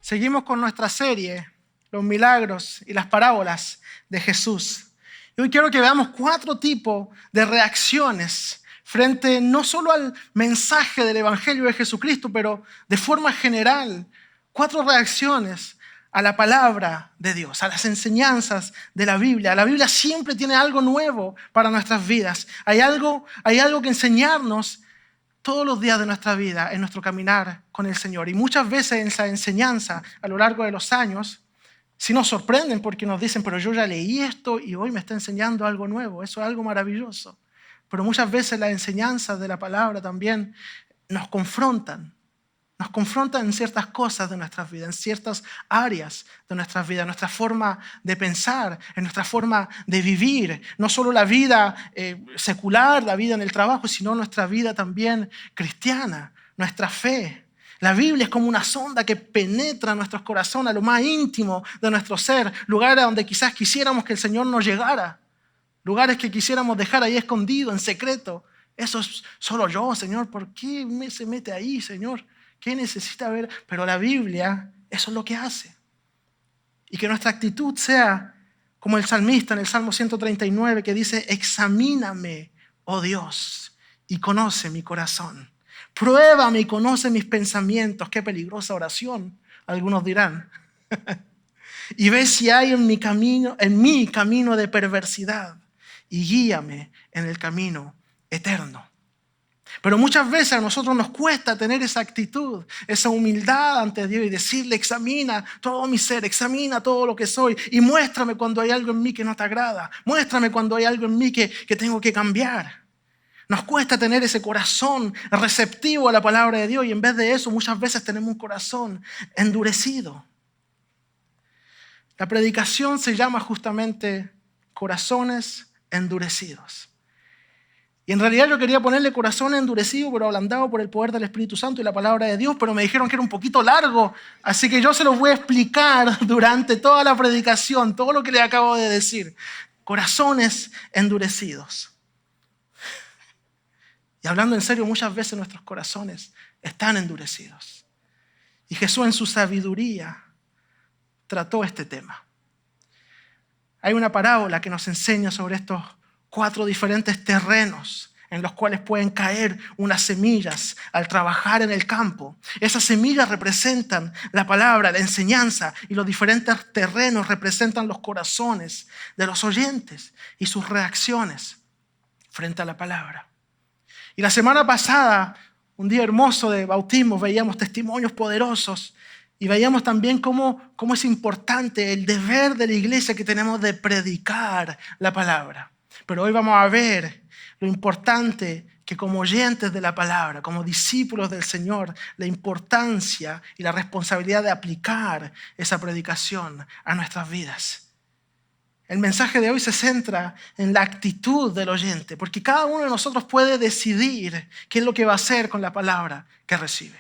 Seguimos con nuestra serie, los milagros y las parábolas de Jesús. Y hoy quiero que veamos 4 tipos de reacciones frente no solo al mensaje del Evangelio de Jesucristo, pero de forma general, 4 reacciones a la palabra de Dios, a las enseñanzas de la Biblia. La Biblia siempre tiene algo nuevo para nuestras vidas. Hay algo que enseñarnos todos los días de nuestra vida, en nuestro caminar con el Señor. Y muchas veces en esa enseñanza, a lo largo de los años, sí nos sorprenden porque nos dicen, pero yo ya leí esto y hoy me está enseñando algo nuevo. Eso es algo maravilloso. Pero muchas veces las enseñanzas de la palabra también nos confrontan en ciertas cosas de nuestras vidas, en ciertas áreas de nuestras vidas, en nuestra forma de pensar, en nuestra forma de vivir. No solo la vida secular, la vida en el trabajo, sino nuestra vida también cristiana, nuestra fe. La Biblia es como una sonda que penetra nuestros corazones, a lo más íntimo de nuestro ser, lugares donde quizás quisiéramos que el Señor nos llegara, lugares que quisiéramos dejar ahí escondido, en secreto. Eso es solo yo, Señor. ¿Por qué se mete ahí, Señor? ¿Qué necesita ver? Pero la Biblia, eso es lo que hace. Y que nuestra actitud sea como el salmista en el Salmo 139 que dice, examíname, oh Dios, y conoce mi corazón. Pruébame y conoce mis pensamientos. Qué peligrosa oración, algunos dirán. Y ve si hay en mi camino de perversidad y guíame en el camino eterno. Pero muchas veces a nosotros nos cuesta tener esa actitud, esa humildad ante Dios y decirle, examina todo mi ser, examina todo lo que soy y muéstrame cuando hay algo en mí que no te agrada. Muéstrame cuando hay algo en mí que tengo que cambiar. Nos cuesta tener ese corazón receptivo a la palabra de Dios y en vez de eso muchas veces tenemos un corazón endurecido. La predicación se llama justamente corazones endurecidos. Y en realidad yo quería ponerle corazón endurecido, pero ablandado por el poder del Espíritu Santo y la palabra de Dios, pero me dijeron que era un poquito largo, así que yo se los voy a explicar durante toda la predicación, todo lo que les acabo de decir. Corazones endurecidos. Y hablando en serio, muchas veces nuestros corazones están endurecidos. Y Jesús en su sabiduría trató este tema. Hay una parábola que nos enseña sobre estos 4 diferentes terrenos en los cuales pueden caer unas semillas al trabajar en el campo. Esas semillas representan la palabra, la enseñanza, y los diferentes terrenos representan los corazones de los oyentes y sus reacciones frente a la palabra. Y la semana pasada, un día hermoso de bautismo, veíamos testimonios poderosos y veíamos también cómo es importante el deber de la iglesia que tenemos de predicar la palabra. Pero hoy vamos a ver lo importante que como oyentes de la palabra, como discípulos del Señor, la importancia y la responsabilidad de aplicar esa predicación a nuestras vidas. El mensaje de hoy se centra en la actitud del oyente, porque cada uno de nosotros puede decidir qué es lo que va a hacer con la palabra que recibe.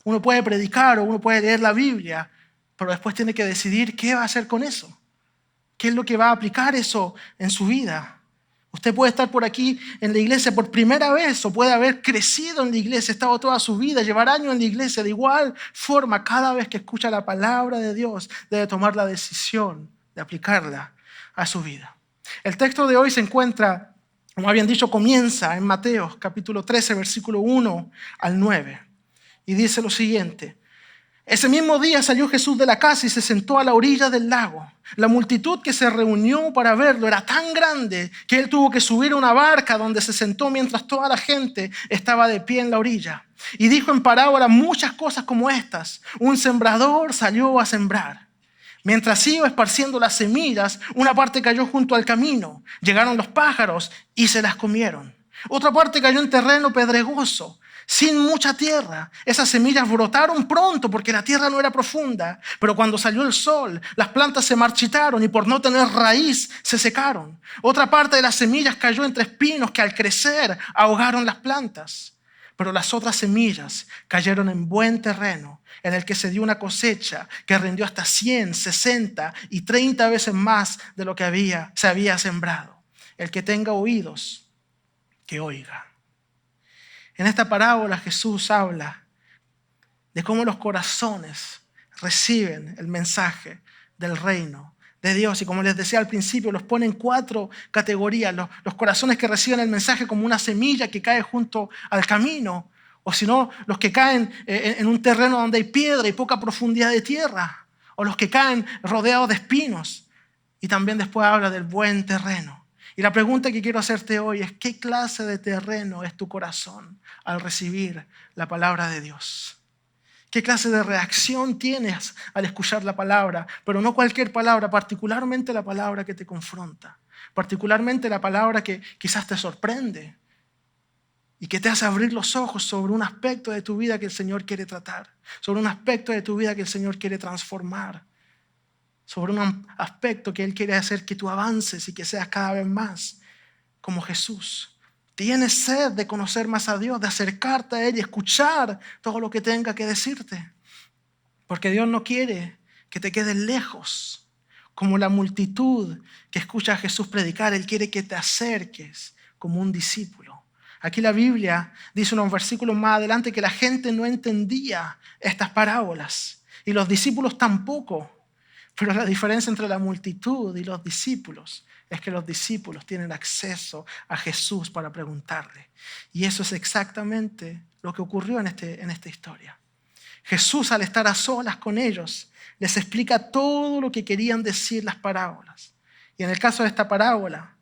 Uno puede predicar o uno puede leer la Biblia, pero después tiene que decidir qué va a hacer con eso. ¿Qué es lo que va a aplicar eso en su vida? Usted puede estar por aquí en la iglesia por primera vez o puede haber crecido en la iglesia, estado toda su vida, llevar años en la iglesia. De igual forma, cada vez que escucha la palabra de Dios, debe tomar la decisión de aplicarla a su vida. El texto de hoy se encuentra, como habían dicho, comienza en Mateo capítulo 13, versículo 1 al 9. Y dice lo siguiente. Ese mismo día salió Jesús de la casa y se sentó a la orilla del lago. La multitud que se reunió para verlo era tan grande que él tuvo que subir a una barca donde se sentó mientras toda la gente estaba de pie en la orilla. Y dijo en parábola muchas cosas como estas. Un sembrador salió a sembrar. Mientras iba esparciendo las semillas, una parte cayó junto al camino. Llegaron los pájaros y se las comieron. Otra parte cayó en terreno pedregoso, sin mucha tierra. Esas semillas brotaron pronto porque la tierra no era profunda. Pero cuando salió el sol, las plantas se marchitaron y por no tener raíz se secaron. Otra parte de las semillas cayó entre espinos que al crecer ahogaron las plantas. Pero las otras semillas cayeron en buen terreno, en el que se dio una cosecha que rindió hasta 100, 60 y 30 veces más de lo que se había sembrado. El que tenga oídos, que oiga. En esta parábola Jesús habla de cómo los corazones reciben el mensaje del reino de Dios. Y como les decía al principio, los pone en 4 categorías. Los corazones que reciben el mensaje como una semilla que cae junto al camino, o si no, los que caen en un terreno donde hay piedra y poca profundidad de tierra, o los que caen rodeados de espinos. Y también después habla del buen terreno. Y la pregunta que quiero hacerte hoy es: ¿qué clase de terreno es tu corazón al recibir la palabra de Dios? ¿Qué clase de reacción tienes al escuchar la palabra? Pero no cualquier palabra, particularmente la palabra que te confronta, particularmente la palabra que quizás te sorprende y que te hace abrir los ojos sobre un aspecto de tu vida que el Señor quiere tratar, sobre un aspecto de tu vida que el Señor quiere transformar, sobre un aspecto que Él quiere hacer que tú avances y que seas cada vez más como Jesús. Tienes sed de conocer más a Dios, de acercarte a Él y escuchar todo lo que tenga que decirte. Porque Dios no quiere que te quedes lejos, como la multitud que escucha a Jesús predicar. Él quiere que te acerques como un discípulo. Aquí la Biblia dice unos versículos más adelante que la gente no entendía estas parábolas y los discípulos tampoco. Pero la diferencia entre la multitud y los discípulos es que los discípulos tienen acceso a Jesús para preguntarle. Y eso es exactamente lo que ocurrió en esta historia. Jesús, al estar a solas con ellos, les explica todo lo que querían decir las parábolas. Y en el caso de esta parábola,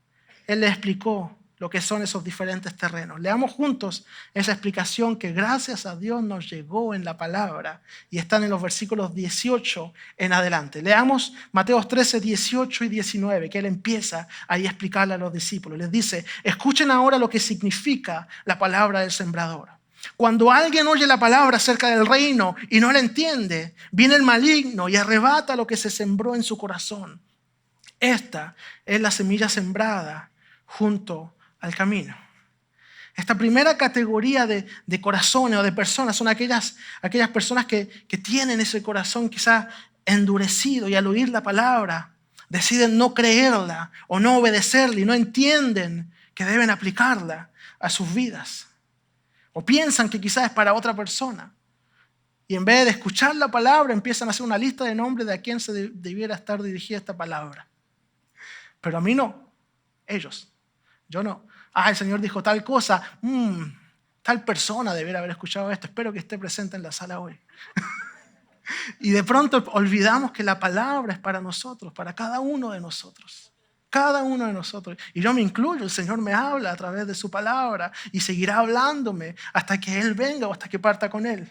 Él les explicó lo que son esos diferentes terrenos. Leamos juntos esa explicación que gracias a Dios nos llegó en la palabra y están en los versículos 18 en adelante. Leamos Mateo 13, 18 y 19, que Él empieza ahí a explicarle a los discípulos. Les dice: escuchen ahora lo que significa la palabra del sembrador. Cuando alguien oye la palabra acerca del reino y no la entiende, viene el maligno y arrebata lo que se sembró en su corazón. Esta es la semilla sembrada junto al camino. Esta primera categoría de corazones o de personas son aquellas personas que tienen ese corazón quizás endurecido y al oír la palabra deciden no creerla o no obedecerla y no entienden que deben aplicarla a sus vidas. O piensan que quizás es para otra persona. Y en vez de escuchar la palabra, empiezan a hacer una lista de nombres de a quién se debiera estar dirigida esta palabra. Pero a mí no. Ellos. Yo no. El Señor dijo tal cosa. Tal persona debiera haber escuchado esto. Espero que esté presente en la sala hoy. Y de pronto olvidamos que la palabra es para nosotros, para cada uno de nosotros. Cada uno de nosotros. Y yo me incluyo, el Señor me habla a través de su palabra y seguirá hablándome hasta que Él venga o hasta que parta con Él.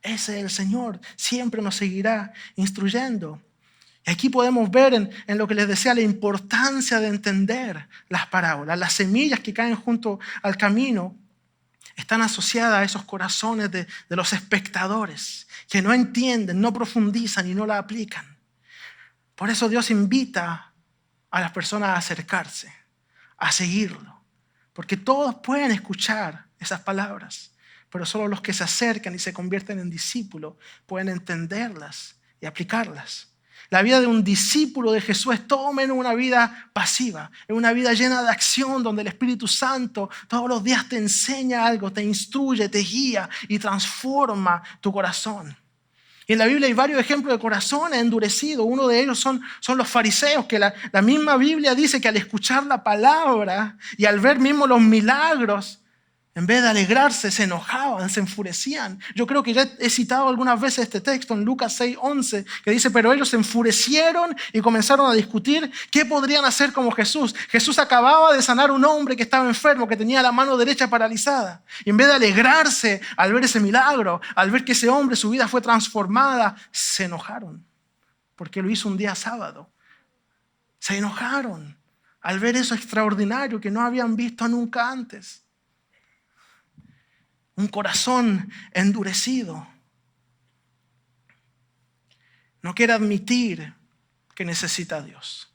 Ese es el Señor, siempre nos seguirá instruyendo. Y aquí podemos ver en lo que les decía la importancia de entender las parábolas. Las semillas que caen junto al camino están asociadas a esos corazones de los espectadores que no entienden, no profundizan y no la aplican. Por eso Dios invita a las personas a acercarse, a seguirlo. Porque todos pueden escuchar esas palabras, pero solo los que se acercan y se convierten en discípulos pueden entenderlas y aplicarlas. La vida de un discípulo de Jesús es todo menos una vida pasiva, es una vida llena de acción donde el Espíritu Santo todos los días te enseña algo, te instruye, te guía y transforma tu corazón. Y en la Biblia hay varios ejemplos de corazones endurecidos. Uno de ellos son los fariseos, que la misma Biblia dice que al escuchar la palabra y al ver mismo los milagros, en vez de alegrarse, se enojaban, se enfurecían. Yo creo que ya he citado algunas veces este texto en Lucas 6:11, que dice: pero ellos se enfurecieron y comenzaron a discutir qué podrían hacer como Jesús. Jesús acababa de sanar a un hombre que estaba enfermo, que tenía la mano derecha paralizada. Y en vez de alegrarse al ver ese milagro, al ver que ese hombre, su vida fue transformada, se enojaron, porque lo hizo un día sábado. Se enojaron al ver eso extraordinario que no habían visto nunca antes. Un corazón endurecido. No quiere admitir que necesita a Dios.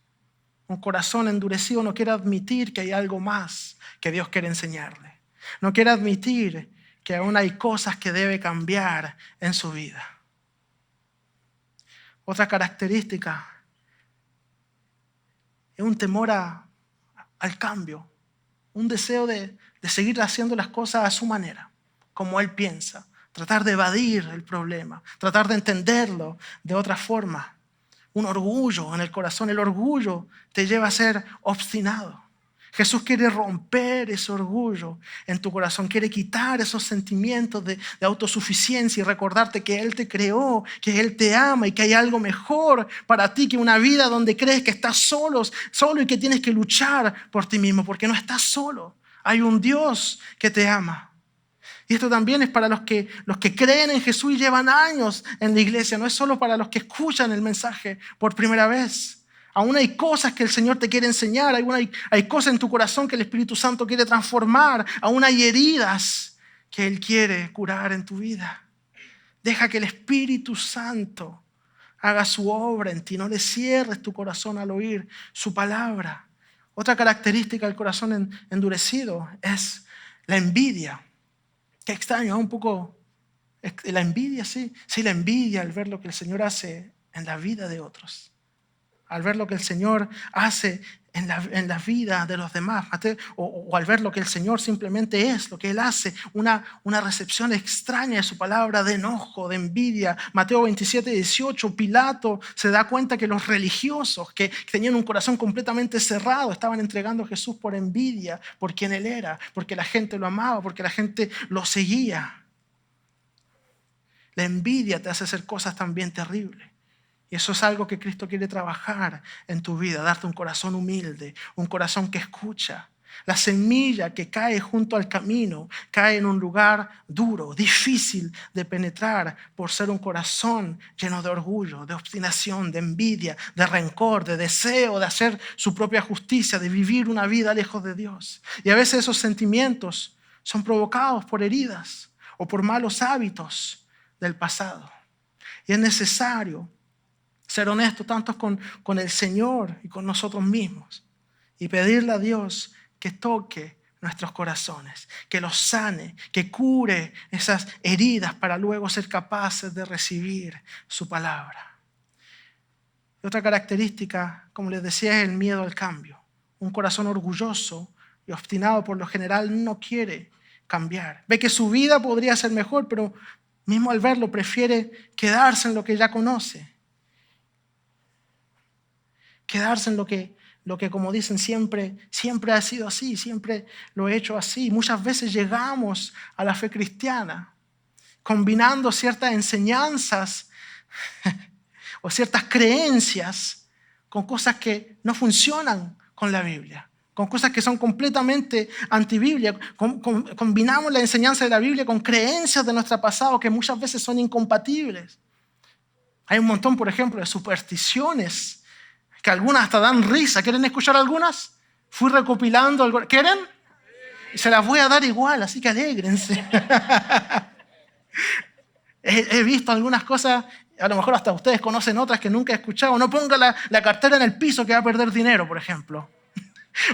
Un corazón endurecido no quiere admitir que hay algo más que Dios quiere enseñarle. No quiere admitir que aún hay cosas que debe cambiar en su vida. Otra característica es un temor al cambio. Un deseo de seguir haciendo las cosas a su manera, como Él piensa, tratar de evadir el problema, tratar de entenderlo de otra forma. Un orgullo en el corazón. El orgullo te lleva a ser obstinado. Jesús quiere romper ese orgullo en tu corazón, quiere quitar esos sentimientos de autosuficiencia y recordarte que Él te creó, que Él te ama y que hay algo mejor para ti que una vida donde crees que estás solo y que tienes que luchar por ti mismo, porque no estás solo. Hay un Dios que te ama. Y esto también es para los que creen en Jesús y llevan años en la iglesia, no es solo para los que escuchan el mensaje por primera vez. Aún hay cosas que el Señor te quiere enseñar, hay cosas en tu corazón que el Espíritu Santo quiere transformar, aún hay heridas que Él quiere curar en tu vida. Deja que el Espíritu Santo haga su obra en ti, no le cierres tu corazón al oír su palabra. Otra característica del corazón endurecido es la envidia. Qué extraño, un poco la envidia, sí, la envidia al ver lo que el Señor hace en la vida de otros. Al ver lo que el Señor hace en la vida de los demás, o al ver lo que el Señor simplemente es, lo que Él hace, una recepción extraña de su palabra, de enojo, de envidia. Mateo 27, 18, Pilato se da cuenta que los religiosos que tenían un corazón completamente cerrado estaban entregando a Jesús por envidia, por quien Él era, porque la gente lo amaba, porque la gente lo seguía. La envidia te hace hacer cosas también terribles. Y eso es algo que Cristo quiere trabajar en tu vida, darte un corazón humilde, un corazón que escucha. La semilla que cae junto al camino cae en un lugar duro, difícil de penetrar por ser un corazón lleno de orgullo, de obstinación, de envidia, de rencor, de deseo de hacer su propia justicia, de vivir una vida lejos de Dios. Y a veces esos sentimientos son provocados por heridas o por malos hábitos del pasado. Y es necesario ser honestos tanto con el Señor y con nosotros mismos y pedirle a Dios que toque nuestros corazones, que los sane, que cure esas heridas para luego ser capaces de recibir su palabra. Y otra característica, como les decía, es el miedo al cambio. Un corazón orgulloso y obstinado por lo general no quiere cambiar. Ve que su vida podría ser mejor, pero mismo al verlo prefiere quedarse en lo que ya conoce. Quedarse en lo que como dicen siempre ha sido así, siempre lo he hecho así. Muchas veces llegamos a la fe cristiana combinando ciertas enseñanzas o ciertas creencias con cosas que no funcionan con la Biblia, con cosas que son completamente antibiblia. Combinamos la enseñanza de la Biblia con creencias de nuestro pasado que muchas veces son incompatibles. Hay un montón, por ejemplo, de supersticiones que algunas hasta dan risa. ¿Quieren escuchar algunas? Fui recopilando. ¿Quieren? Y se las voy a dar igual, así que alégrense. He visto algunas cosas, a lo mejor hasta ustedes conocen otras que nunca he escuchado. No ponga la cartera en el piso que va a perder dinero, por ejemplo.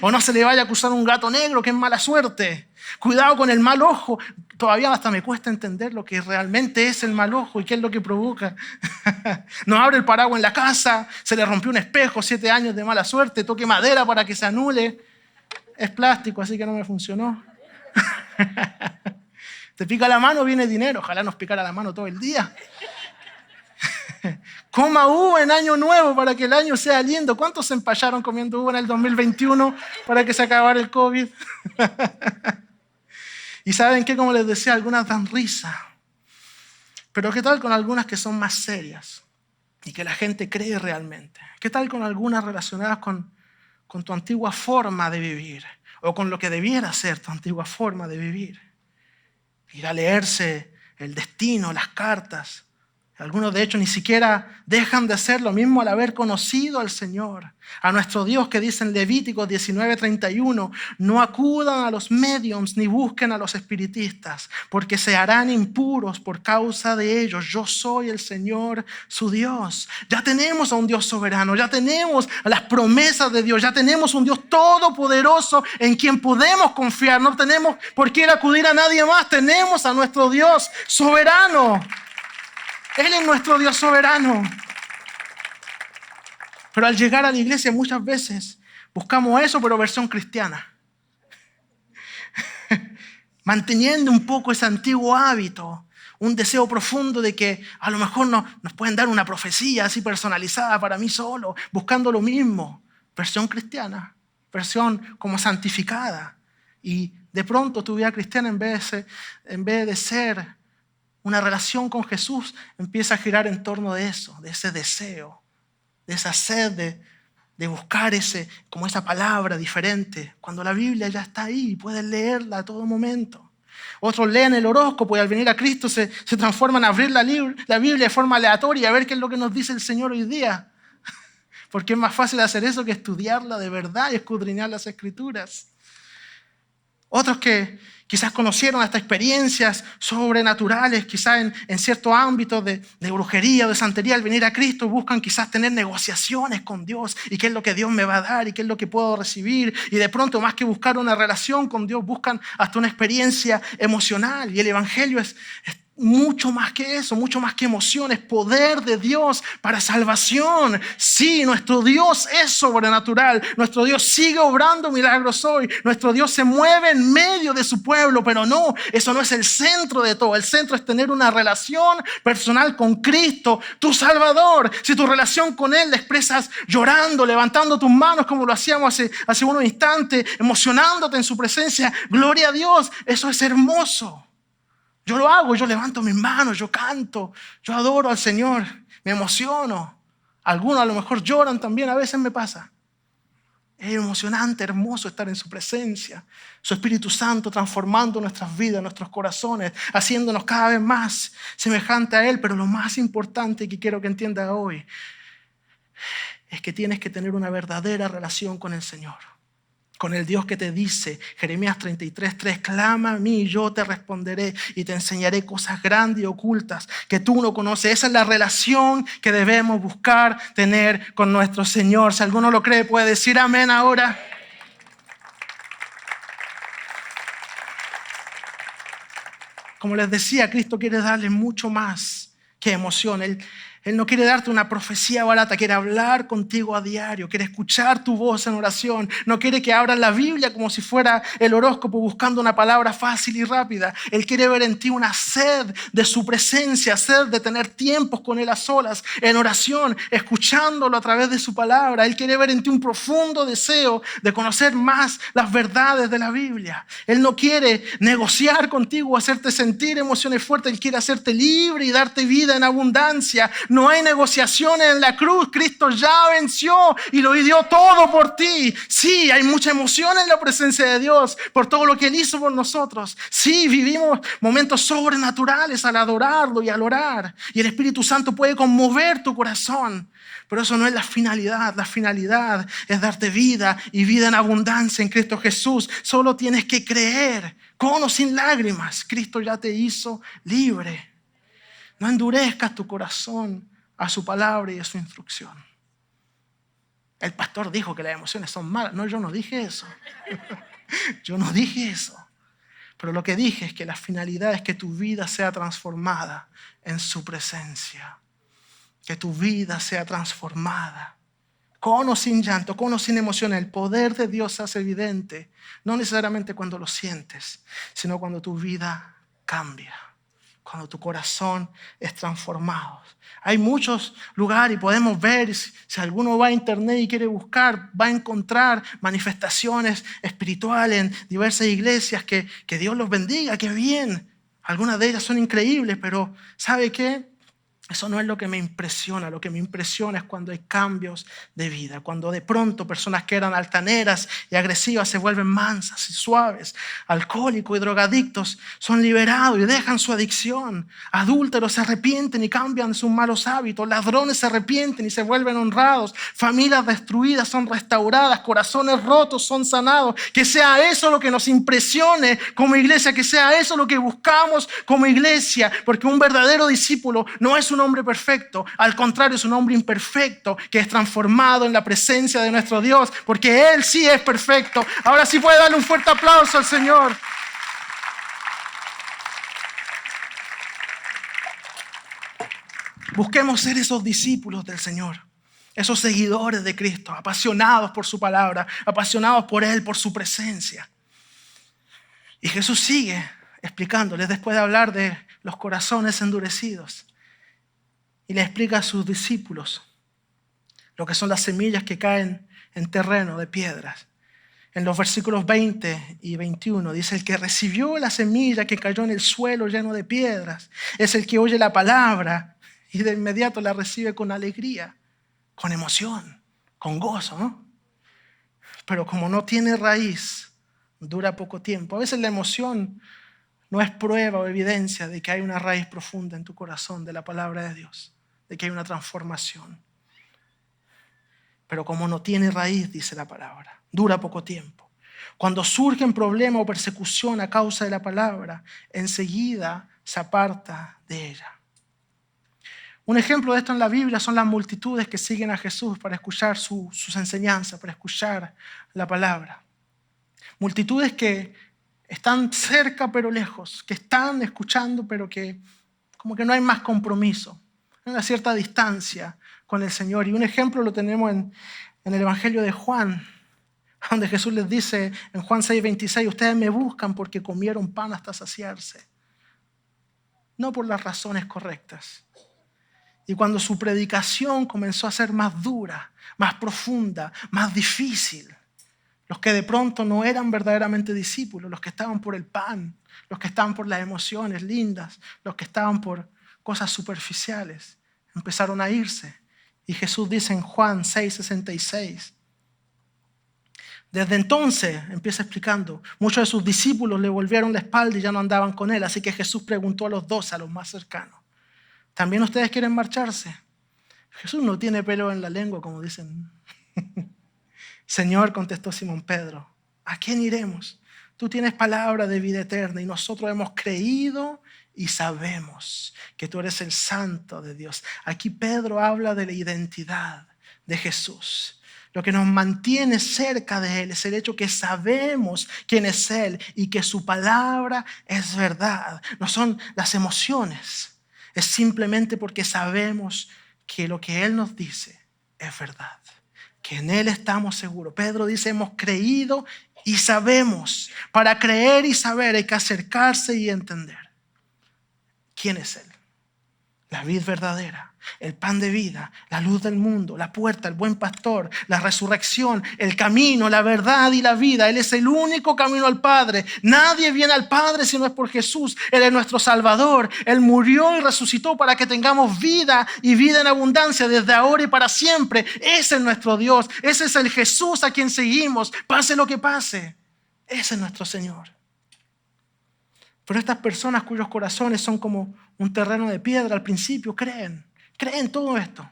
O no se le vaya a acusar un gato negro, que es mala suerte. Cuidado con el mal ojo. Todavía hasta me cuesta entender lo que realmente es el mal ojo y qué es lo que provoca. No abre el paraguas en la casa, se le rompió un espejo, 7 años de mala suerte, toque madera para que se anule. Es plástico, así que no me funcionó. Te pica la mano, viene dinero. Ojalá nos picara la mano todo el día. Coma uva en año nuevo para que el año sea lindo. ¿Cuántos se empallaron comiendo uva en el 2021 para que se acabara el COVID? Y ¿saben qué? Como les decía, algunas dan risa. Pero ¿qué tal con algunas que son más serias y que la gente cree realmente? ¿Qué tal con algunas relacionadas con tu antigua forma de vivir o con lo que debiera ser tu antigua forma de vivir? Ir a leerse el destino, las cartas. Algunos de hecho ni siquiera dejan de hacer lo mismo al haber conocido al Señor, a nuestro Dios, que dice en Levítico 19:31, no acudan a los mediums ni busquen a los espiritistas, porque se harán impuros por causa de ellos. Yo soy el Señor, su Dios. Ya tenemos a un Dios soberano, ya tenemos a las promesas de Dios, ya tenemos un Dios todopoderoso en quien podemos confiar. No tenemos por qué ir a acudir a nadie más, tenemos a nuestro Dios soberano. Él es nuestro Dios soberano. Pero al llegar a la iglesia muchas veces buscamos eso, pero versión cristiana. Manteniendo un poco ese antiguo hábito, un deseo profundo de que a lo mejor nos pueden dar una profecía así personalizada para mí solo, buscando lo mismo. Versión cristiana, versión como santificada. Y de pronto tu vida cristiana, en vez de ser una relación con Jesús, empieza a girar en torno de eso, de ese deseo, de esa sed de buscar como esa palabra diferente, cuando la Biblia ya está ahí y puedes leerla a todo momento. Otros leen el horóscopo y al venir a Cristo se transforman a abrir la Biblia de forma aleatoria y a ver qué es lo que nos dice el Señor hoy día. Porque es más fácil hacer eso que estudiarla de verdad y escudriñar las Escrituras. Otros que quizás conocieron hasta experiencias sobrenaturales, quizás en ciertos ámbitos de brujería o de santería, al venir a Cristo buscan quizás tener negociaciones con Dios y qué es lo que Dios me va a dar y qué es lo que puedo recibir. Y de pronto, más que buscar una relación con Dios, buscan hasta una experiencia emocional. Y el Evangelio es mucho más que eso, mucho más que emociones, poder de Dios para salvación. Sí, nuestro Dios es sobrenatural, nuestro Dios sigue obrando milagros hoy, nuestro Dios se mueve en medio de su pueblo, pero no, eso no es el centro de todo. El centro es tener una relación personal con Cristo, tu Salvador. Si tu relación con Él la expresas llorando, levantando tus manos como lo hacíamos hace unos instantes, emocionándote en su presencia, gloria a Dios, eso es hermoso. Yo lo hago, yo levanto mis manos, yo canto, yo adoro al Señor, me emociono. Algunos a lo mejor lloran también, a veces me pasa. Es emocionante, hermoso estar en su presencia. Su Espíritu Santo transformando nuestras vidas, nuestros corazones, haciéndonos cada vez más semejante a Él. Pero lo más importante que quiero que entiendas hoy es que tienes que tener una verdadera relación con el Señor. Con el Dios que te dice, Jeremías 33:3, clama a mí y yo te responderé y te enseñaré cosas grandes y ocultas que tú no conoces. Esa es la relación que debemos buscar tener con nuestro Señor. Si alguno lo cree, puede decir amén ahora. Como les decía, Cristo quiere darle mucho más que emoción. Él no quiere darte una profecía barata, quiere hablar contigo a diario, quiere escuchar tu voz en oración. No quiere que abras la Biblia como si fuera el horóscopo buscando una palabra fácil y rápida. Él quiere ver en ti una sed de su presencia, sed de tener tiempos con Él a solas, en oración, escuchándolo a través de su palabra. Él quiere ver en ti un profundo deseo de conocer más las verdades de la Biblia. Él no quiere negociar contigo o hacerte sentir emociones fuertes. Él quiere hacerte libre y darte vida en abundancia. No hay negociaciones en la cruz. Cristo ya venció y lo dio todo por ti. Sí, hay mucha emoción en la presencia de Dios por todo lo que Él hizo por nosotros. Sí, vivimos momentos sobrenaturales al adorarlo y al orar. Y el Espíritu Santo puede conmover tu corazón. Pero eso no es la finalidad. La finalidad es darte vida y vida en abundancia en Cristo Jesús. Solo tienes que creer, con o sin lágrimas. Cristo ya te hizo libre. No endurezcas tu corazón a su palabra y a su instrucción. El pastor dijo que las emociones son malas. No, yo no dije eso. Yo no dije eso. Pero lo que dije es que la finalidad es que tu vida sea transformada en su presencia. Que tu vida sea transformada. Con o sin llanto, con o sin emoción. El poder de Dios se hace evidente. No necesariamente cuando lo sientes, sino cuando tu vida cambia. Cuando tu corazón es transformado. Hay muchos lugares y podemos ver, si alguno va a internet y quiere buscar, va a encontrar manifestaciones espirituales en diversas iglesias. Que Dios los bendiga, que bien. Algunas de ellas son increíbles, pero ¿sabe qué? Eso no es lo que me impresiona. Lo que me impresiona es cuando hay cambios de vida. Cuando de pronto personas que eran altaneras y agresivas se vuelven mansas y suaves. Alcohólicos y drogadictos son liberados y dejan su adicción. Adúlteros se arrepienten y cambian sus malos hábitos. Ladrones se arrepienten y se vuelven honrados. Familias destruidas son restauradas. Corazones rotos son sanados. Que sea eso lo que nos impresione como iglesia. Que sea eso lo que buscamos como iglesia. Porque un verdadero discípulo no es un hombre perfecto, al contrario, es un hombre imperfecto que es transformado en la presencia de nuestro Dios, porque Él sí es perfecto. Ahora sí puede darle un fuerte aplauso al Señor. Busquemos ser esos discípulos del Señor, esos seguidores de Cristo, apasionados por su palabra, apasionados por Él, por su presencia. Y Jesús sigue explicándoles después de hablar de los corazones endurecidos. Y le explica a sus discípulos lo que son las semillas que caen en terreno de piedras. En los versículos 20 y 21 dice: el que recibió la semilla que cayó en el suelo lleno de piedras es el que oye la palabra y de inmediato la recibe con alegría, con emoción, con gozo, ¿no? Pero como no tiene raíz, dura poco tiempo. A veces la emoción no es prueba o evidencia de que hay una raíz profunda en tu corazón de la palabra de Dios, de que hay una transformación. Pero como no tiene raíz, dice la palabra, dura poco tiempo. Cuando surgen problemas o persecución a causa de la palabra, enseguida se aparta de ella. Un ejemplo de esto en la Biblia son las multitudes que siguen a Jesús para escuchar sus enseñanzas, para escuchar la palabra. Multitudes que están cerca pero lejos, que están escuchando pero que como que no hay más compromiso, hay una cierta distancia con el Señor. Y un ejemplo lo tenemos en el Evangelio de Juan, donde Jesús les dice en Juan 6:26, ustedes me buscan porque comieron pan hasta saciarse, no por las razones correctas. Y cuando su predicación comenzó a ser más dura, más profunda, más difícil, los que de pronto no eran verdaderamente discípulos, los que estaban por el pan, los que estaban por las emociones lindas, los que estaban por cosas superficiales, empezaron a irse. Y Jesús dice en Juan 6:66, desde entonces, empieza explicando, muchos de sus discípulos le volvieron la espalda y ya no andaban con él. Así que Jesús preguntó a los 12, a los más cercanos, ¿también ustedes quieren marcharse? Jesús no tiene pelo en la lengua, como dicen. Señor, contestó Simón Pedro, ¿a quién iremos? Tú tienes palabra de vida eterna y nosotros hemos creído y sabemos que tú eres el Santo de Dios. Aquí Pedro habla de la identidad de Jesús. Lo que nos mantiene cerca de Él es el hecho que sabemos quién es Él y que su palabra es verdad. No son las emociones, es simplemente porque sabemos que lo que Él nos dice es verdad, que en Él estamos seguros. Pedro dice, hemos creído y sabemos. Para creer y saber hay que acercarse y entender quién es Él. La vid verdadera, el pan de vida, la luz del mundo, la puerta, el buen pastor, la resurrección, el camino, la verdad y la vida. Él es el único camino al Padre. Nadie viene al Padre si no es por Jesús. Él es nuestro Salvador. Él murió y resucitó para que tengamos vida y vida en abundancia desde ahora y para siempre. Ese es nuestro Dios. Ese es el Jesús a quien seguimos. Pase lo que pase. Ese es nuestro Señor. Pero estas personas cuyos corazones son como un terreno de piedra al principio creen todo esto.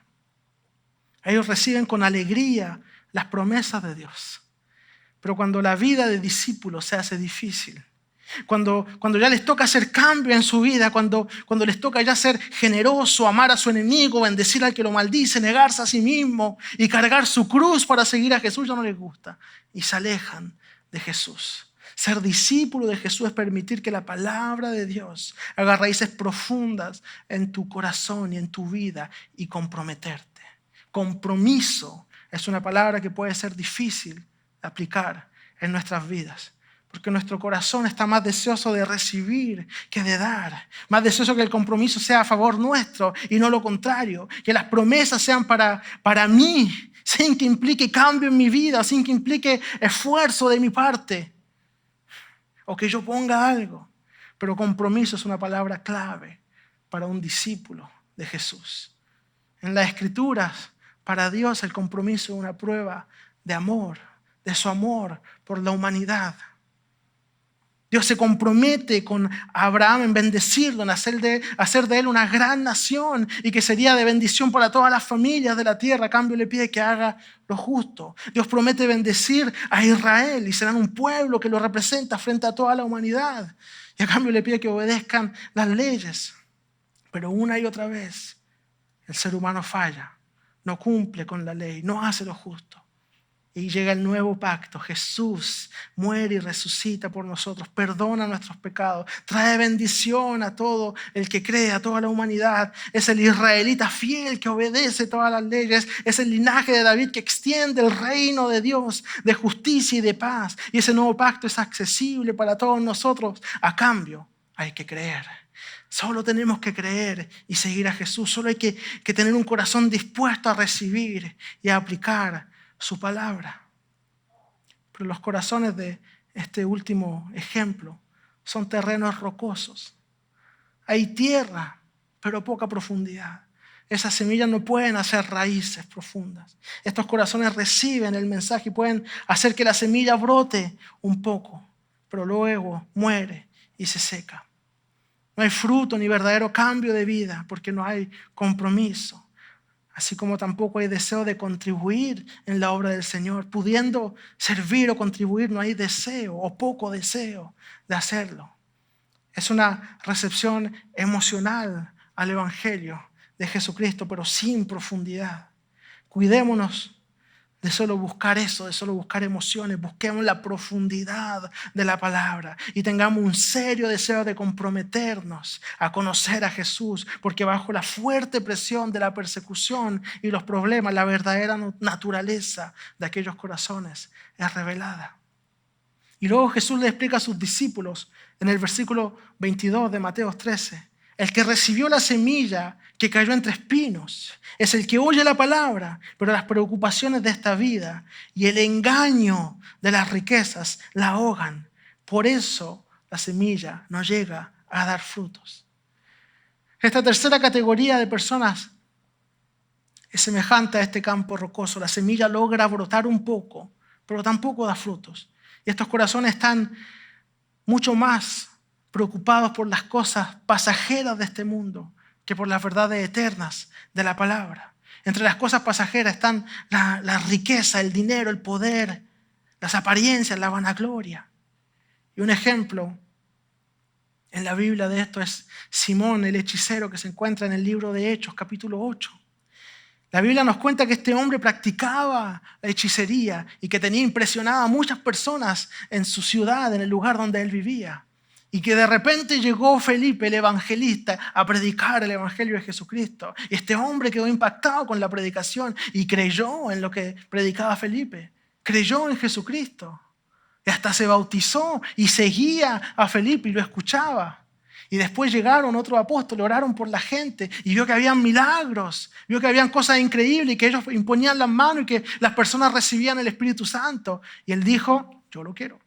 Ellos reciben con alegría las promesas de Dios. Pero cuando la vida de discípulos se hace difícil, cuando ya les toca hacer cambio en su vida, cuando les toca ya ser generoso, amar a su enemigo, bendecir al que lo maldice, negarse a sí mismo y cargar su cruz para seguir a Jesús, ya no les gusta y se alejan de Jesús. Ser discípulo de Jesús es permitir que la palabra de Dios haga raíces profundas en tu corazón y en tu vida y comprometerte. Compromiso es una palabra que puede ser difícil de aplicar en nuestras vidas, porque nuestro corazón está más deseoso de recibir que de dar, más deseoso que el compromiso sea a favor nuestro y no lo contrario, que las promesas sean para mí, sin que implique cambio en mi vida, sin que implique esfuerzo de mi parte, o que yo ponga algo. Pero compromiso es una palabra clave para un discípulo de Jesús. En las Escrituras, para Dios el compromiso es una prueba de amor, de su amor por la humanidad. Dios se compromete con Abraham en bendecirlo, en hacer de él una gran nación y que sería de bendición para todas las familias de la tierra. A cambio le pide que haga lo justo. Dios promete bendecir a Israel y serán un pueblo que lo representa frente a toda la humanidad. Y a cambio le pide que obedezcan las leyes. Pero una y otra vez el ser humano falla, no cumple con la ley, no hace lo justo. Y llega el nuevo pacto. Jesús muere y resucita por nosotros, perdona nuestros pecados, trae bendición a todo el que cree, a toda la humanidad. Es el israelita fiel que obedece todas las leyes. Es el linaje de David que extiende el reino de Dios de justicia y de paz. Y ese nuevo pacto es accesible para todos nosotros. A cambio, hay que creer. Solo tenemos que creer y seguir a Jesús. Solo hay que tener un corazón dispuesto a recibir y a aplicar su palabra. Pero los corazones de este último ejemplo son terrenos rocosos. Hay tierra, pero poca profundidad. Esas semillas no pueden hacer raíces profundas. Estos corazones reciben el mensaje y pueden hacer que la semilla brote un poco, pero luego muere y se seca. No hay fruto ni verdadero cambio de vida porque no hay compromiso. Así como tampoco hay deseo de contribuir en la obra del Señor. Pudiendo servir o contribuir, no hay deseo o poco deseo de hacerlo. Es una recepción emocional al Evangelio de Jesucristo, pero sin profundidad. Cuidémonos de solo buscar eso, de solo buscar emociones. Busquemos la profundidad de la palabra y tengamos un serio deseo de comprometernos a conocer a Jesús, porque bajo la fuerte presión de la persecución y los problemas, la verdadera naturaleza de aquellos corazones es revelada. Y luego Jesús le explica a sus discípulos en el versículo 22 de Mateo 13. El que recibió la semilla que cayó entre espinos es el que oye la palabra, pero las preocupaciones de esta vida y el engaño de las riquezas la ahogan. Por eso la semilla no llega a dar frutos. Esta tercera categoría de personas es semejante a este campo rocoso. La semilla logra brotar un poco, pero tampoco da frutos. Y estos corazones están mucho más preocupados por las cosas pasajeras de este mundo que por las verdades eternas de la palabra. Entre las cosas pasajeras están la riqueza, el dinero, el poder, las apariencias, la vanagloria. Y un ejemplo en la Biblia de esto es Simón, el hechicero, que se encuentra en el libro de Hechos, capítulo 8. La Biblia nos cuenta que este hombre practicaba la hechicería y que tenía impresionado a muchas personas en su ciudad, en el lugar donde él vivía. Y que de repente llegó Felipe, el evangelista, a predicar el evangelio de Jesucristo. Y este hombre quedó impactado con la predicación y creyó en lo que predicaba Felipe. Creyó en Jesucristo. Y hasta se bautizó y seguía a Felipe y lo escuchaba. Y después llegaron otros apóstoles, oraron por la gente y vio que habían milagros, vio que habían cosas increíbles y que ellos imponían las manos y que las personas recibían el Espíritu Santo. Y él dijo, yo lo quiero.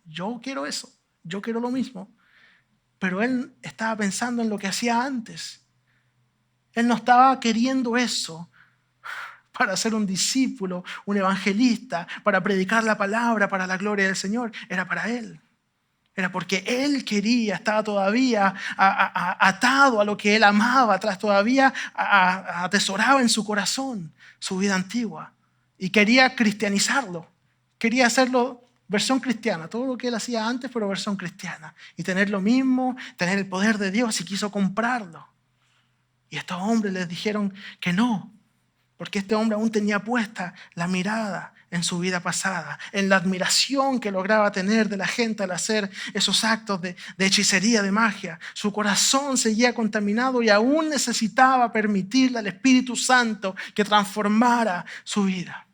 Yo quiero eso. Yo quiero lo mismo. Pero él estaba pensando en lo que hacía antes. Él no estaba queriendo eso para ser un discípulo, un evangelista, para predicar la palabra, para la gloria del Señor. Era para él. Era porque él quería, estaba todavía atado a lo que él amaba, todavía atesoraba en su corazón su vida antigua y quería cristianizarlo, quería hacerlo versión cristiana, todo lo que él hacía antes, pero versión cristiana, y tener lo mismo, tener el poder de Dios, y quiso comprarlo. Y estos hombres les dijeron que no, porque este hombre aún tenía puesta la mirada en su vida pasada, en la admiración que lograba tener de la gente al hacer esos actos de hechicería, de magia. Su corazón seguía contaminado y aún necesitaba permitirle al Espíritu Santo que transformara su vida.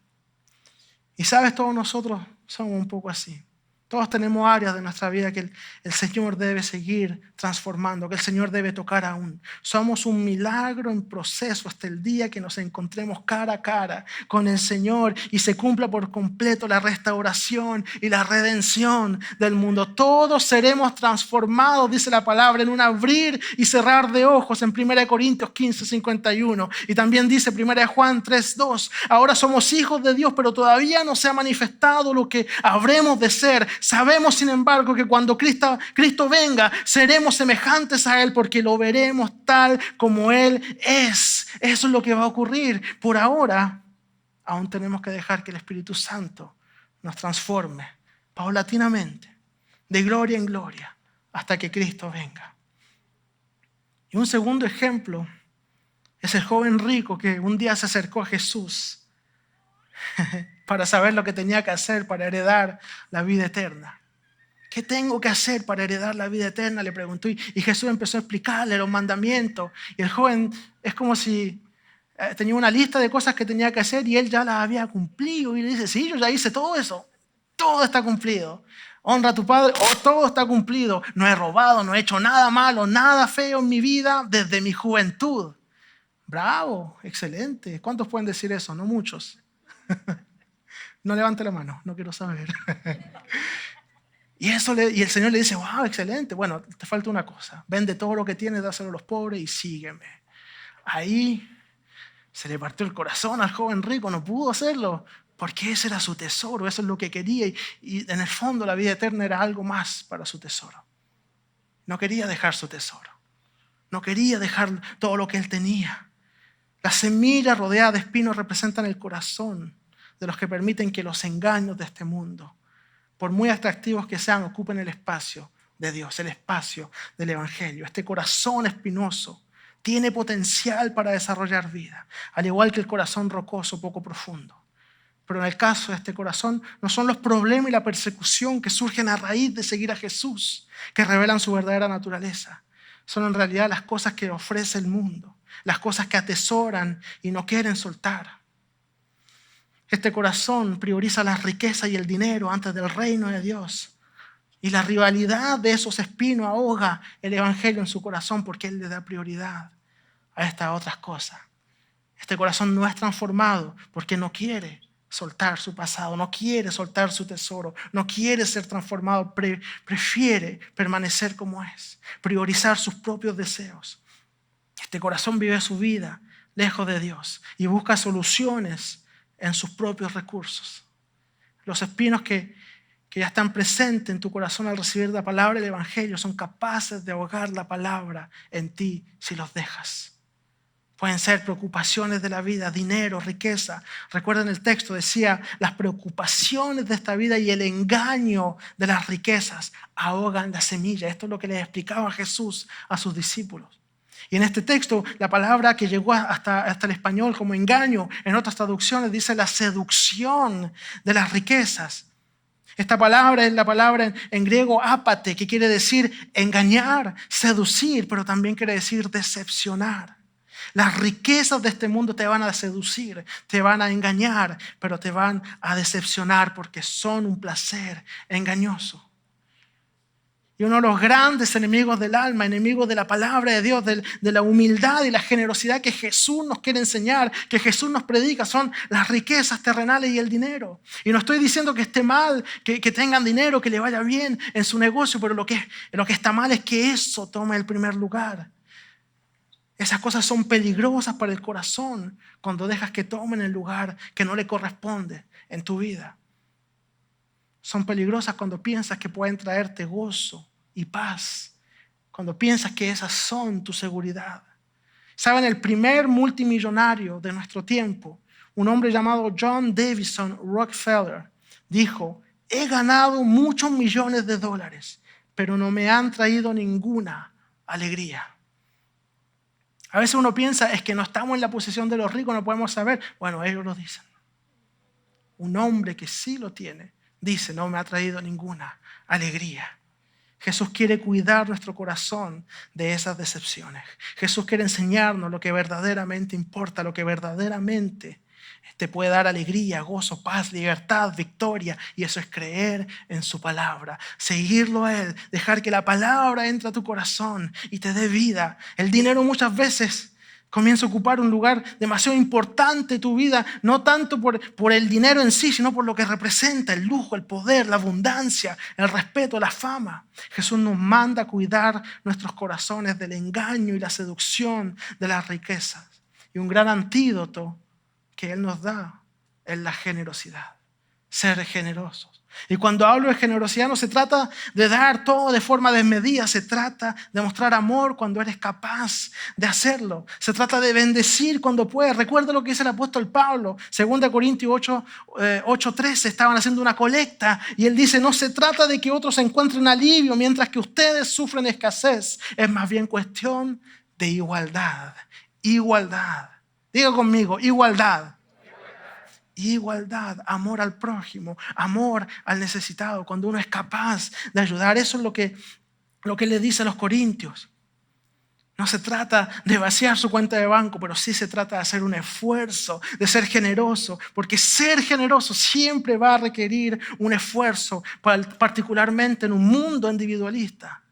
Y sabes, todos nosotros somos un poco así. Todos tenemos áreas de nuestra vida que el Señor debe seguir transformando, que el Señor debe tocar aún. Somos un milagro en proceso hasta el día que nos encontremos cara a cara con el Señor y se cumpla por completo la restauración y la redención del mundo. Todos seremos transformados, dice la palabra, en un abrir y cerrar de ojos en 1 Corintios 15:51. Y también dice 1 Juan 3:2. Ahora somos hijos de Dios, pero todavía no se ha manifestado lo que habremos de ser. Sabemos, sin embargo, que cuando Cristo venga, seremos semejantes a Él porque lo veremos tal como Él es. Eso es lo que va a ocurrir. Por ahora, aún tenemos que dejar que el Espíritu Santo nos transforme paulatinamente, de gloria en gloria, hasta que Cristo venga. Y un segundo ejemplo es el joven rico que un día se acercó a Jesús para saber lo que tenía que hacer para heredar la vida eterna. ¿Qué tengo que hacer para heredar la vida eterna?, le preguntó. Y Jesús empezó a explicarle los mandamientos. Y el joven es como si tenía una lista de cosas que tenía que hacer y él ya las había cumplido. Y le dice, sí, yo ya hice todo eso. Todo está cumplido. honra a tu padre, todo está cumplido. No he robado, no he hecho nada malo, nada feo en mi vida desde mi juventud. Bravo, excelente. ¿Cuántos pueden decir eso? No muchos. No levante la mano, no quiero saber. Y el Señor le dice, wow, excelente. Bueno, te falta una cosa. Vende todo lo que tienes, dáselo a los pobres y sígueme. Ahí se le partió el corazón al joven rico, no pudo hacerlo, porque ese era su tesoro, eso es lo que quería. Y en el fondo la vida eterna era algo más para su tesoro. No quería dejar su tesoro. No quería dejar todo lo que él tenía. Las semillas rodeadas de espinos representan el corazón de los que permiten que los engaños de este mundo, por muy atractivos que sean, ocupen el espacio de Dios, el espacio del Evangelio. Este corazón espinoso tiene potencial para desarrollar vida, al igual que el corazón rocoso poco profundo. Pero en el caso de este corazón, no son los problemas y la persecución que surgen a raíz de seguir a Jesús que revelan su verdadera naturaleza. Son en realidad las cosas que ofrece el mundo, las cosas que atesoran y no quieren soltar. Este corazón prioriza la riqueza y el dinero antes del reino de Dios. Y la rivalidad de esos espinos ahoga el evangelio en su corazón porque él le da prioridad a estas otras cosas. Este corazón no es transformado porque no quiere soltar su pasado, no quiere soltar su tesoro, no quiere ser transformado, prefiere permanecer como es, priorizar sus propios deseos. Este corazón vive su vida lejos de Dios y busca soluciones en sus propios recursos. Los espinos que ya están presentes en tu corazón al recibir la palabra del Evangelio son capaces de ahogar la palabra en ti si los dejas. Pueden ser preocupaciones de la vida, dinero, riqueza. Recuerden el texto, decía, las preocupaciones de esta vida y el engaño de las riquezas ahogan la semilla. Esto es lo que les explicaba Jesús a sus discípulos. Y en este texto, la palabra que llegó hasta el español como engaño, en otras traducciones dice la seducción de las riquezas. Esta palabra es la palabra en griego ápate, que quiere decir engañar, seducir, pero también quiere decir decepcionar. Las riquezas de este mundo te van a seducir, te van a engañar, pero te van a decepcionar porque son un placer engañoso. Y uno de los grandes enemigos del alma, enemigos de la palabra de Dios, de la humildad y la generosidad que Jesús nos quiere enseñar, que Jesús nos predica, son las riquezas terrenales y el dinero. Y no estoy diciendo que esté mal, que tengan dinero, que le vaya bien en su negocio, pero lo que está mal es que eso tome el primer lugar. Esas cosas son peligrosas para el corazón cuando dejas que tomen el lugar que no le corresponde en tu vida. Son peligrosas cuando piensas que pueden traerte gozo y paz, cuando piensas que esas son tu seguridad. ¿Saben? El primer multimillonario de nuestro tiempo, un hombre llamado John Davison Rockefeller, dijo: he ganado muchos millones de dólares, pero no me han traído ninguna alegría. A veces uno piensa, es que no estamos en la posición de los ricos, no podemos saber. Bueno, ellos lo dicen. Un hombre que sí lo tiene, dice, no me ha traído ninguna alegría. Jesús quiere cuidar nuestro corazón de esas decepciones. Jesús quiere enseñarnos lo que verdaderamente importa, lo que verdaderamente te puede dar alegría, gozo, paz, libertad, victoria. Y eso es creer en su palabra, seguirlo a Él, dejar que la palabra entre a tu corazón y te dé vida. El dinero muchas veces comienza a ocupar un lugar demasiado importante en tu vida, no tanto por el dinero en sí, sino por lo que representa, el lujo, el poder, la abundancia, el respeto, la fama. Jesús nos manda a cuidar nuestros corazones del engaño y la seducción de las riquezas. Y un gran antídoto que Él nos da es la generosidad, ser generosos. Y cuando hablo de generosidad no se trata de dar todo de forma desmedida, se trata de mostrar amor cuando eres capaz de hacerlo. Se trata de bendecir cuando puedes. Recuerda lo que dice el apóstol Pablo, 2 Corintios 8:13, estaban haciendo una colecta y él dice, no se trata de que otros encuentren alivio mientras que ustedes sufren escasez, es más bien cuestión de igualdad. Igualdad. Diga conmigo, igualdad. Igualdad, amor al prójimo, amor al necesitado, cuando uno es capaz de ayudar. Eso es lo que le dice a los corintios. No se trata de vaciar su cuenta de banco, pero sí se trata de hacer un esfuerzo, de ser generoso, porque ser generoso siempre va a requerir un esfuerzo, particularmente en un mundo individualista,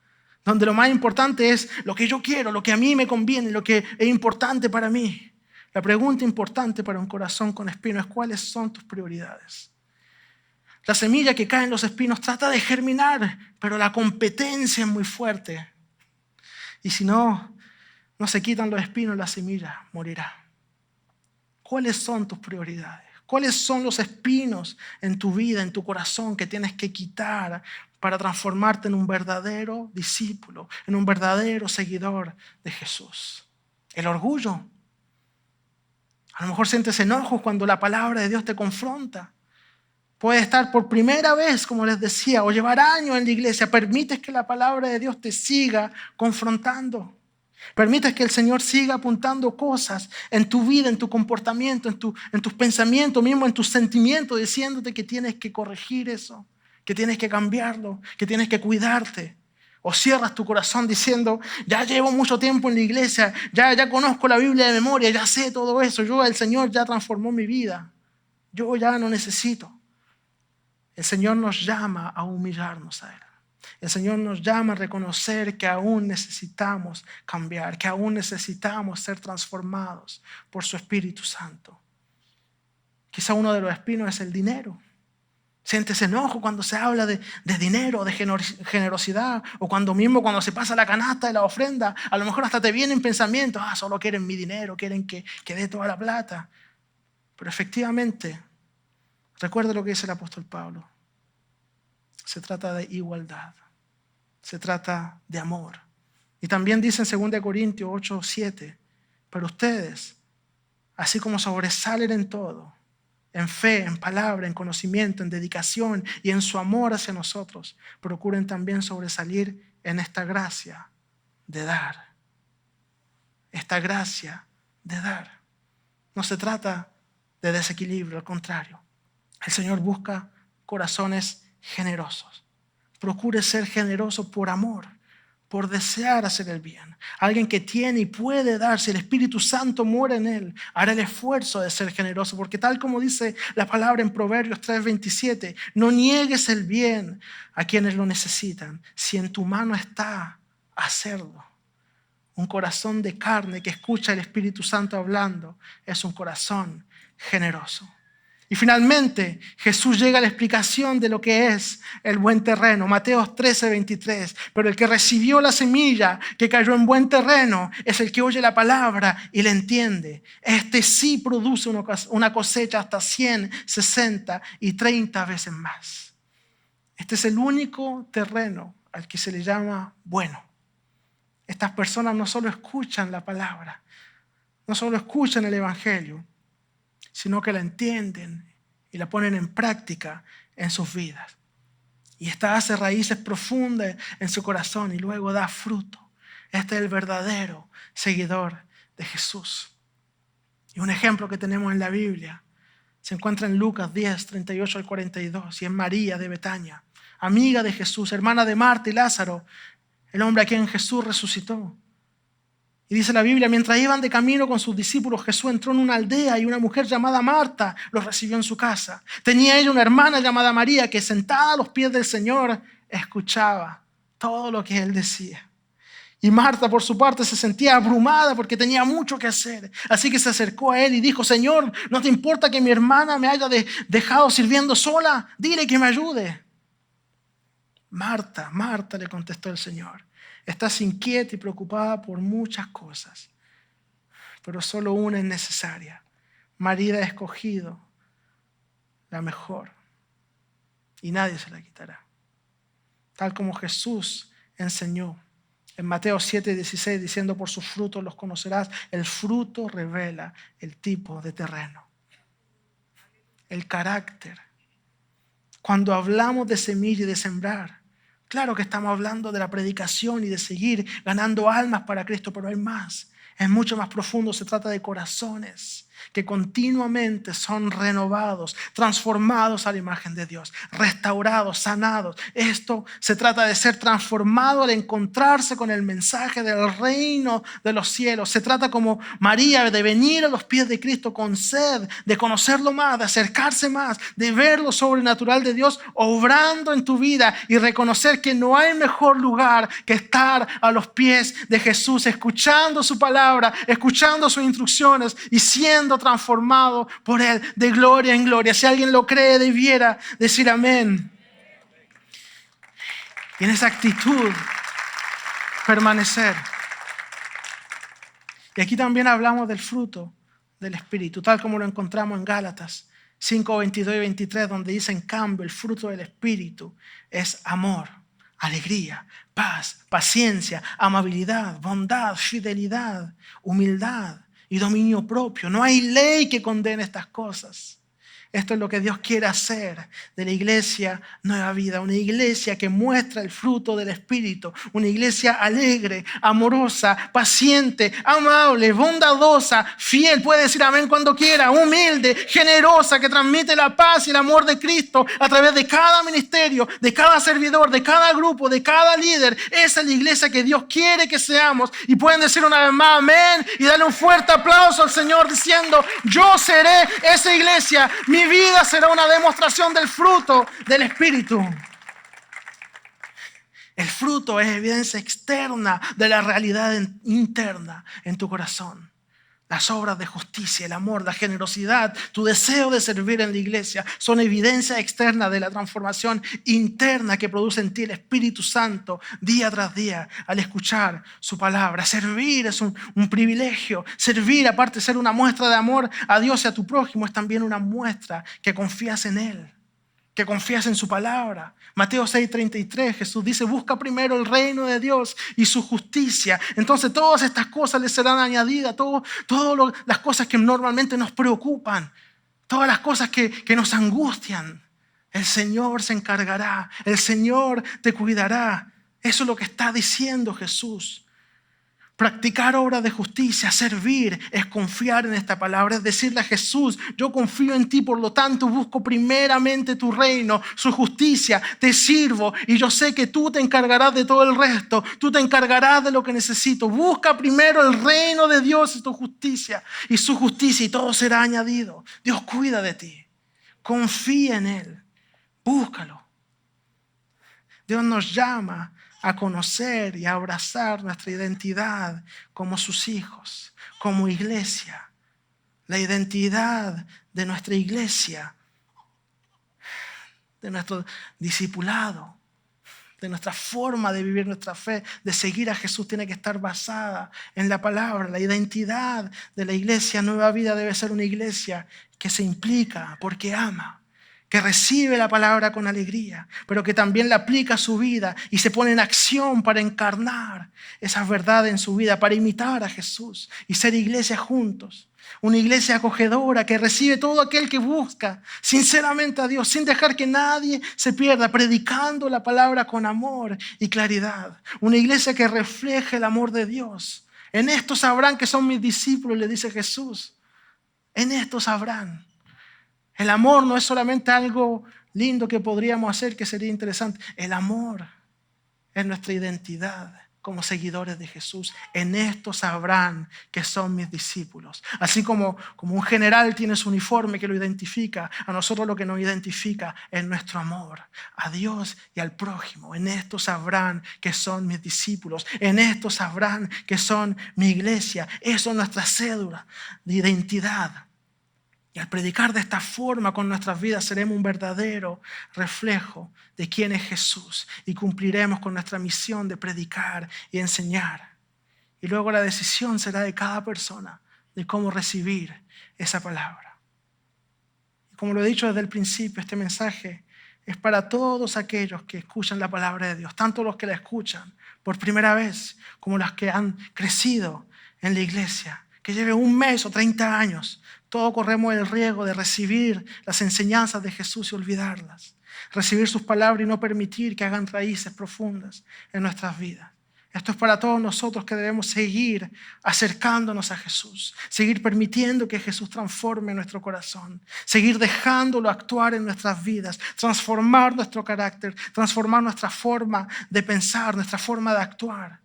donde lo más importante es lo que yo quiero, lo que a mí me conviene, lo que es importante para mí. La pregunta importante para un corazón con espinos es: ¿cuáles son tus prioridades? La semilla que cae en los espinos trata de germinar, pero la competencia es muy fuerte. Y si no se quitan los espinos, la semilla morirá. ¿Cuáles son tus prioridades? ¿Cuáles son los espinos en tu vida, en tu corazón, que tienes que quitar para transformarte en un verdadero discípulo, en un verdadero seguidor de Jesús? El orgullo. A lo mejor sientes enojo cuando la palabra de Dios te confronta. Puedes estar por primera vez, como les decía, o llevar años en la iglesia. Permites que la palabra de Dios te siga confrontando. Permites que el Señor siga apuntando cosas en tu vida, en tu comportamiento, en tus pensamientos, mismo en tus sentimientos, diciéndote que tienes que corregir eso, que tienes que cambiarlo, que tienes que cuidarte. O cierras tu corazón diciendo: ya llevo mucho tiempo en la iglesia, ya conozco la Biblia de memoria, ya sé todo eso, el Señor ya transformó mi vida, yo ya no necesito. El Señor nos llama a humillarnos a Él. El Señor nos llama a reconocer que aún necesitamos cambiar, que aún necesitamos ser transformados por su Espíritu Santo. Quizá uno de los espinos es el dinero. Sientes enojo cuando se habla de dinero, de generosidad, o cuando se pasa la canasta de la ofrenda, a lo mejor hasta te vienen pensamientos: solo quieren mi dinero, quieren que dé toda la plata. Pero efectivamente, recuerda lo que dice el apóstol Pablo. Se trata de igualdad. Se trata de amor. Y también dice en 2 Corintios 8:7: pero ustedes, así como sobresalen en todo, en fe, en palabra, en conocimiento, en dedicación y en su amor hacia nosotros, procuren también sobresalir en esta gracia de dar. Esta gracia de dar. No se trata de desequilibrio, al contrario. El Señor busca corazones generosos. Procure ser generoso por amor, por desear hacer el bien. Alguien que tiene y puede dar, si el Espíritu Santo mora en él, hará el esfuerzo de ser generoso, porque tal como dice la palabra en Proverbios 3:27, no niegues el bien a quienes lo necesitan, si en tu mano está hacerlo. Un corazón de carne que escucha el Espíritu Santo hablando es un corazón generoso. Y finalmente, Jesús llega a la explicación de lo que es el buen terreno. Mateo 13:23. Pero el que recibió la semilla que cayó en buen terreno es el que oye la palabra y la entiende. Este sí produce una cosecha hasta 100, 60 y 30 veces más. Este es el único terreno al que se le llama bueno. Estas personas no solo escuchan la palabra, no solo escuchan el evangelio, sino que la entienden y la ponen en práctica en sus vidas. Y esta hace raíces profundas en su corazón y luego da fruto. Este es el verdadero seguidor de Jesús. Y un ejemplo que tenemos en la Biblia se encuentra en Lucas 10, 38 al 42, y es María de Betania, amiga de Jesús, hermana de Marta y Lázaro, el hombre a quien Jesús resucitó. Y dice la Biblia: mientras iban de camino con sus discípulos, Jesús entró en una aldea y una mujer llamada Marta los recibió en su casa. Tenía ella una hermana llamada María que, sentada a los pies del Señor, escuchaba todo lo que él decía. Y Marta, por su parte, se sentía abrumada porque tenía mucho que hacer. Así que se acercó a él y dijo: Señor, ¿no te importa que mi hermana me haya dejado sirviendo sola? Dile que me ayude. Marta, Marta, le contestó el Señor, estás inquieta y preocupada por muchas cosas, pero solo una es necesaria. María ha escogido la mejor y nadie se la quitará. Tal como Jesús enseñó en Mateo 7:16, diciendo: por sus frutos los conocerás. El fruto revela el tipo de terreno, el carácter. Cuando hablamos de semilla y de sembrar, claro que estamos hablando de la predicación y de seguir ganando almas para Cristo, pero hay más. Es mucho más profundo. Se trata de corazones que continuamente son renovados, transformados a la imagen de Dios, restaurados, sanados. Esto se trata de ser transformado al encontrarse con el mensaje del reino de los cielos. Se trata como María de venir a los pies de Cristo con sed, de conocerlo más, de acercarse más, de ver lo sobrenatural de Dios obrando en tu vida y reconocer que no hay mejor lugar que estar a los pies de Jesús, escuchando su palabra, escuchando sus instrucciones y siendo transformado por Él de gloria en gloria. Si alguien lo cree, debiera decir amén. Y en esa actitud permanecer. Y aquí también hablamos del fruto del Espíritu, tal como lo encontramos en Gálatas 5, 22 y 23, donde dice: en cambio, el fruto del Espíritu es amor, alegría, paz, paciencia, amabilidad, bondad, fidelidad, humildad y dominio propio. No hay ley que condene estas cosas. Esto es lo que Dios quiere hacer de la iglesia Nueva Vida, una iglesia que muestra el fruto del Espíritu, una iglesia alegre, amorosa, paciente, amable, bondadosa, fiel, puede decir amén cuando quiera, humilde, generosa, que transmite la paz y el amor de Cristo a través de cada ministerio, de cada servidor, de cada grupo, de cada líder. Esa es la iglesia que Dios quiere que seamos. Y pueden decir una vez más amén y darle un fuerte aplauso al Señor diciendo: yo seré esa iglesia. Mi vida será una demostración del fruto del Espíritu. El fruto es evidencia externa de la realidad interna en tu corazón. Las obras de justicia, el amor, la generosidad, tu deseo de servir en la iglesia son evidencia externa de la transformación interna que produce en ti el Espíritu Santo día tras día al escuchar su palabra. Servir es un privilegio. Servir, aparte de ser una muestra de amor a Dios y a tu prójimo, es también una muestra que confías en Él, que confías en su palabra. Mateo 6:33, Jesús dice: busca primero el reino de Dios y su justicia. Entonces todas estas cosas les serán añadidas, todas las cosas que normalmente nos preocupan, todas las cosas que nos angustian. El Señor se encargará, el Señor te cuidará. Eso es lo que está diciendo Jesús. Practicar obras de justicia, servir, es confiar en esta palabra, es decirle a Jesús: yo confío en ti, por lo tanto busco primeramente tu reino, su justicia, te sirvo y yo sé que tú te encargarás de todo el resto, tú te encargarás de lo que necesito. Busca primero el reino de Dios y tu justicia y su justicia, y todo será añadido. Dios cuida de ti, confía en Él, búscalo. Dios nos llama a conocer y a abrazar nuestra identidad como sus hijos, como iglesia. La identidad de nuestra iglesia, de nuestro discipulado, de nuestra forma de vivir nuestra fe, de seguir a Jesús, tiene que estar basada en la palabra. La identidad de la iglesia Nueva Vida debe ser una iglesia que se implica porque ama, que recibe la palabra con alegría, pero que también la aplica a su vida y se pone en acción para encarnar esas verdades en su vida, para imitar a Jesús y ser iglesia juntos. Una iglesia acogedora que recibe todo aquel que busca sinceramente a Dios, sin dejar que nadie se pierda, predicando la palabra con amor y claridad. Una iglesia que refleje el amor de Dios. En esto sabrán que son mis discípulos, le dice Jesús. En esto sabrán. El amor no es solamente algo lindo que podríamos hacer, que sería interesante. El amor es nuestra identidad como seguidores de Jesús. En esto sabrán que son mis discípulos. Así como un general tiene su uniforme que lo identifica, a nosotros lo que nos identifica es nuestro amor a Dios y al prójimo. En esto sabrán que son mis discípulos. En esto sabrán que son mi iglesia. Eso es nuestra cédula de identidad. Y al predicar de esta forma con nuestras vidas seremos un verdadero reflejo de quién es Jesús y cumpliremos con nuestra misión de predicar y enseñar. Y luego la decisión será de cada persona de cómo recibir esa palabra. Y como lo he dicho desde el principio, este mensaje es para todos aquellos que escuchan la palabra de Dios, tanto los que la escuchan por primera vez como los que han crecido en la iglesia. Que lleve un mes o 30 años, todos corremos el riesgo de recibir las enseñanzas de Jesús y olvidarlas. Recibir sus palabras y no permitir que hagan raíces profundas en nuestras vidas. Esto es para todos nosotros que debemos seguir acercándonos a Jesús, seguir permitiendo que Jesús transforme nuestro corazón, seguir dejándolo actuar en nuestras vidas, transformar nuestro carácter, transformar nuestra forma de pensar, nuestra forma de actuar.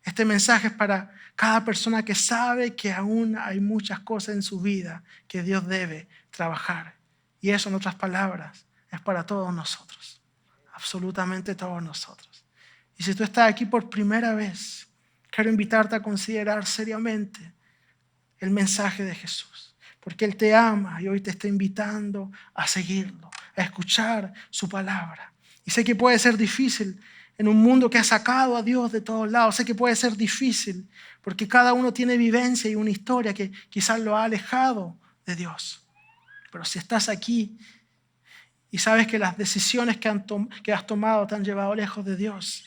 Este mensaje es para cada persona que sabe que aún hay muchas cosas en su vida que Dios debe trabajar. Y eso, en otras palabras, es para todos nosotros, absolutamente todos nosotros. Y si tú estás aquí por primera vez, quiero invitarte a considerar seriamente el mensaje de Jesús, porque Él te ama y hoy te está invitando a seguirlo, a escuchar su palabra. Y sé que puede ser difícil en un mundo que ha sacado a Dios de todos lados. Sé que puede ser difícil porque cada uno tiene vivencia y una historia que quizás lo ha alejado de Dios. Pero si estás aquí y sabes que las decisiones que has tomado te han llevado lejos de Dios,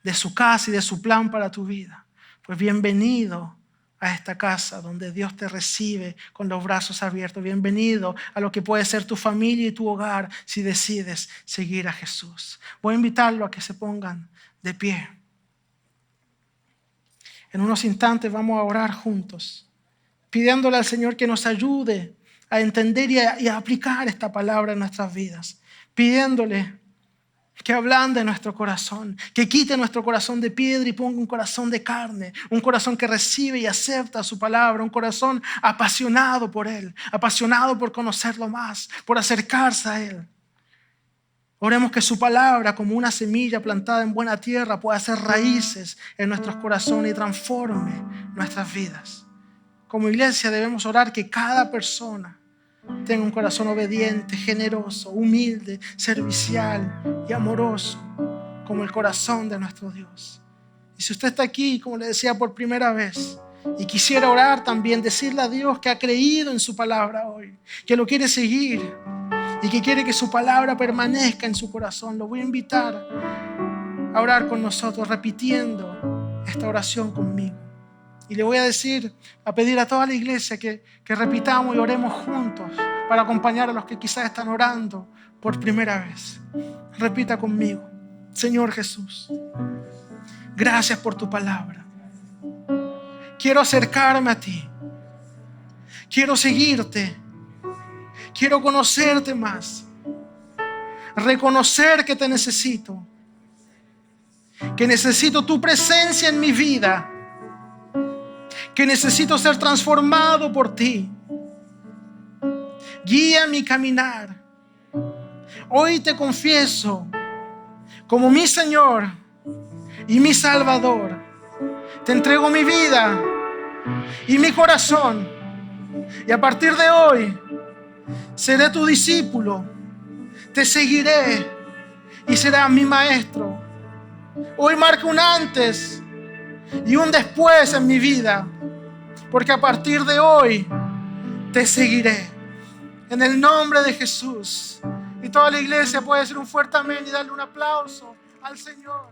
de su casa y de su plan para tu vida, pues bienvenido a esta casa donde Dios te recibe con los brazos abiertos. Bienvenido a lo que puede ser tu familia y tu hogar si decides seguir a Jesús. Voy a invitarlo a que se pongan de pie. En unos instantes vamos a orar juntos, pidiéndole al Señor que nos ayude a entender y a aplicar esta palabra en nuestras vidas, pidiéndole que ablande nuestro corazón, que quite nuestro corazón de piedra y ponga un corazón de carne, un corazón que recibe y acepta su palabra, un corazón apasionado por Él, apasionado por conocerlo más, por acercarse a Él. Oremos que su palabra, como una semilla plantada en buena tierra, pueda hacer raíces en nuestros corazones y transforme nuestras vidas. Como iglesia debemos orar que cada persona tenga un corazón obediente, generoso, humilde, servicial y amoroso, como el corazón de nuestro Dios. Y si usted está aquí, como le decía, por primera vez, y quisiera orar también, decirle a Dios que ha creído en su palabra hoy, que lo quiere seguir y que quiere que su palabra permanezca en su corazón, lo voy a invitar a orar con nosotros, repitiendo esta oración conmigo. Y le voy a pedir a toda la iglesia que repitamos y oremos juntos para acompañar a los que quizás están orando por primera vez. Repita conmigo: Señor Jesús, gracias por tu palabra. Quiero acercarme a ti. Quiero seguirte. Quiero conocerte más. Reconocer que te necesito. Que necesito tu presencia en mi vida. Que necesito ser transformado por ti. Guía mi caminar. Hoy te confieso como mi Señor y mi Salvador. Te entrego mi vida y mi corazón. Y a partir de hoy seré tu discípulo. Te seguiré y serás mi maestro. Hoy marca un antes y un después en mi vida, porque a partir de hoy te seguiré. En el nombre de Jesús. Y toda la iglesia puede decir un fuerte amén y darle un aplauso al Señor.